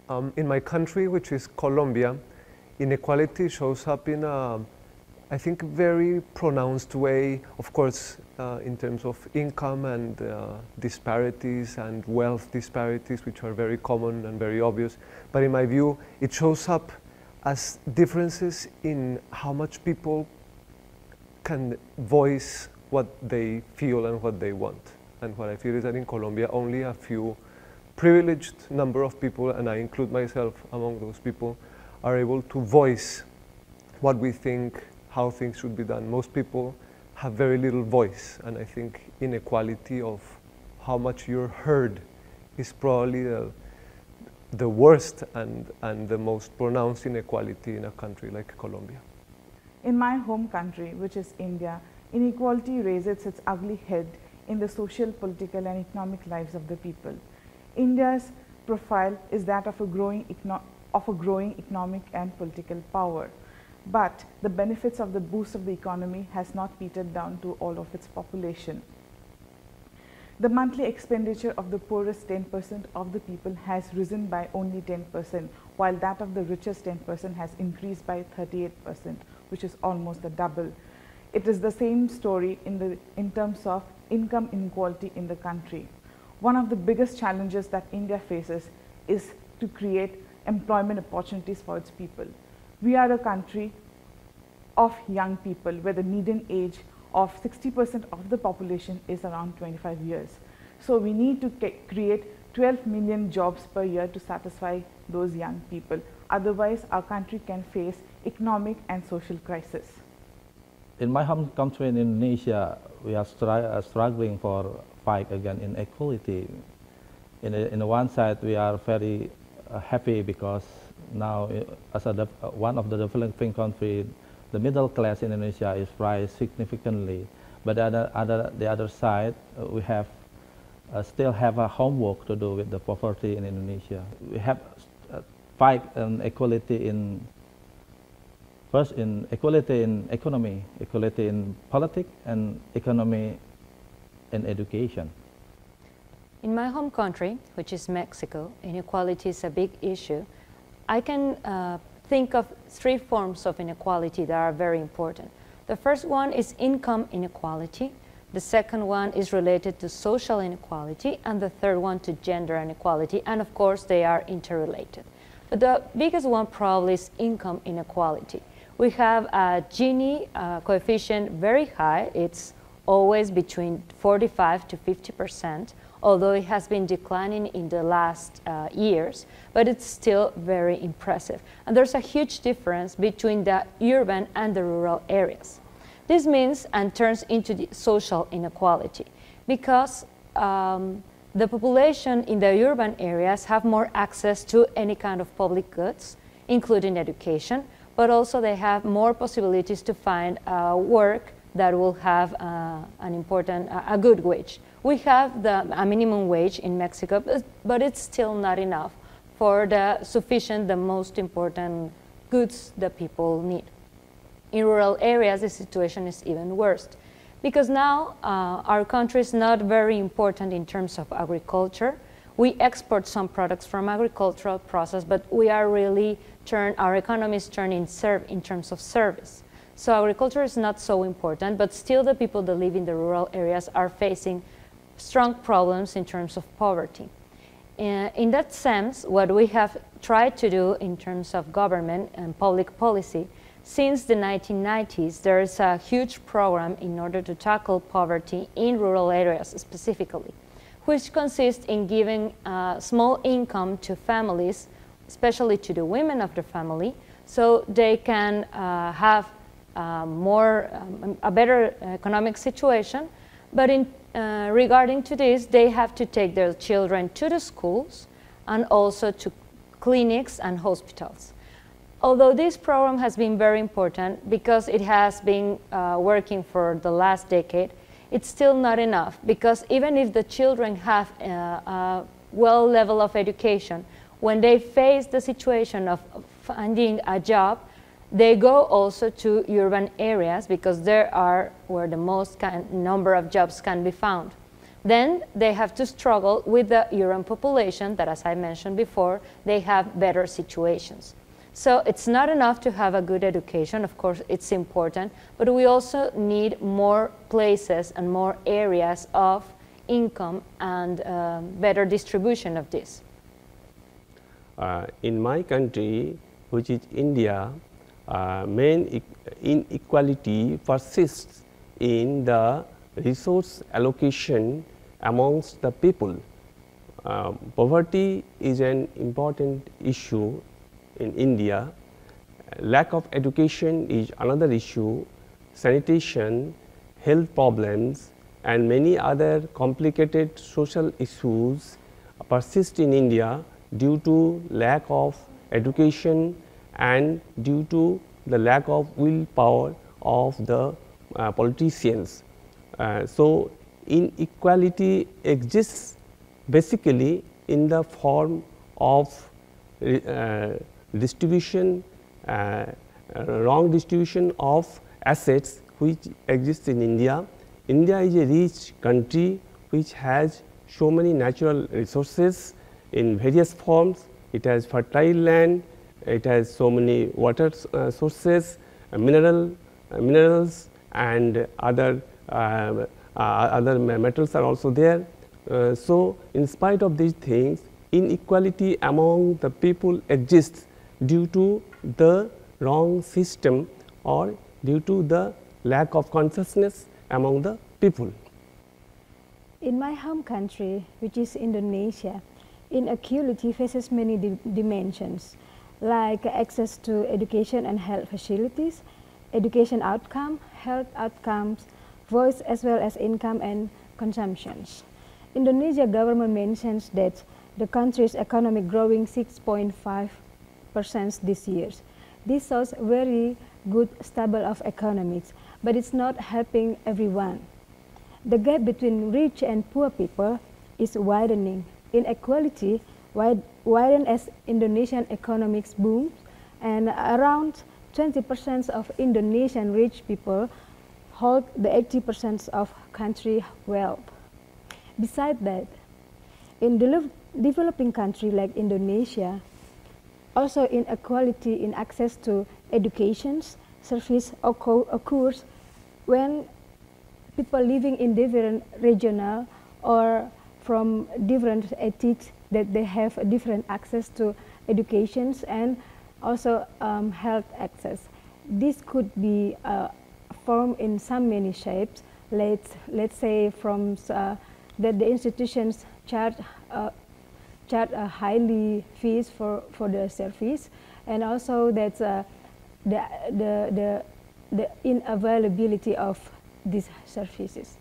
In my country, which is Colombia, inequality shows up in a, I think, very pronounced way, of course, in terms of income and disparities and wealth disparities, which are very common and very obvious. But in my view, it shows up as differences in how much people can voice what they feel and what they want. And what I feel is that in Colombia, only a few privileged number of people, and I include myself among those people, are able to voice what we think, how things should be done. Most people have very little voice, and I think inequality of how much you're heard is probably the worst and the most pronounced inequality in a country like Colombia. In my home country, which is India, inequality raises its ugly head in the social, political and economic lives of the people. India's profile is that of a growing economic and political power. But the benefits of the boost of the economy has not petered down to all of its population. The monthly expenditure of the poorest 10% of the people has risen by only 10%, while that of the richest 10% has increased by 38%, which is almost a double. It is the same story in terms of income inequality in the country. One of the biggest challenges that India faces is to create employment opportunities for its people. We are a country of young people where the median age of 60% of the population is around 25 years. So we need to create 12 million jobs per year to satisfy those young people. Otherwise, our country can face economic and social crisis. In my home country in Indonesia, we are struggling for fight against inequality. In the one side, we are very happy because now, as one of the developing countries, the middle class in Indonesia is rise significantly. But the other side, we have still have a homework to do with the poverty in Indonesia. We have fight and equality in first in equality in economy, equality in politics, and economy in education. In my home country, which is Mexico, inequality is a big issue. I can think of three forms of inequality that are very important. The first one is income inequality. The second one is related to social inequality, and the third one to gender inequality, and of course they are interrelated. But the biggest one probably is income inequality. We have a Gini coefficient very high. It's always between 45 to 50%, although it has been declining in the last years, but it's still very impressive. And there's a huge difference between the urban and the rural areas. This means and turns into the social inequality because the population in the urban areas have more access to any kind of public goods, including education, but also they have more possibilities to find work that will have a good wage. We have a minimum wage in Mexico, but it's still not enough for the most important goods that people need. In rural areas, the situation is even worse because now our country is not very important in terms of agriculture. We export some products from agricultural process, but we are really our economy is turned in terms of service. So agriculture is not so important, but still the people that live in the rural areas are facing strong problems in terms of poverty. In that sense, what we have tried to do in terms of government and public policy, since the 1990s, there is a huge program in order to tackle poverty in rural areas specifically, which consists in giving small income to families, especially to the women of the family, so they can have a better economic situation. But regarding to this, they have to take their children to the schools and also to clinics and hospitals. Although this program has been very important because it has been working for the last decade, it's still not enough because even if the children have a well level of education, when they face the situation of finding a job, they go also to urban areas because there are where the most number of jobs can be found. Then they have to struggle with the urban population that, as I mentioned before, they have better situations. So it's not enough to have a good education. Of course, it's important, but we also need more places and more areas of income and better distribution of this. In my country, which is India, main inequality persists in the resource allocation amongst the people. Poverty is an important issue in India. Lack of education is another issue. Sanitation, health problems, and many other complicated social issues persist in India due to lack of education and due to the lack of willpower of the politicians. So inequality exists basically in the form of distribution, wrong distribution of assets which exists in India. India is a rich country which has so many natural resources in various forms. It has fertile land, it has so many water sources, minerals, and other metals are also there. So in spite of these things, inequality among the people exists due to the wrong system or due to the lack of consciousness among the people. In my home country, which is Indonesia, inequality faces many dimensions, like access to education and health facilities, education outcome, health outcomes, voice as well as income and consumptions. Indonesia government mentions that the country's economic growing 6.5% this year. This shows very good stable of economics, but it's not helping everyone. The gap between rich and poor people is widening. Inequality widen as Indonesian economics booms, and around 20% of Indonesian rich people hold the 80% of country wealth. Besides that, in developing countries like Indonesia, also inequality in access to education service occurs when people living in different regional or from different ethics, that they have a different access to education and also health access. This could be formed in some many shapes. Let's say from that the institutions charge highly fees for the service, and also that the inavailability of these services.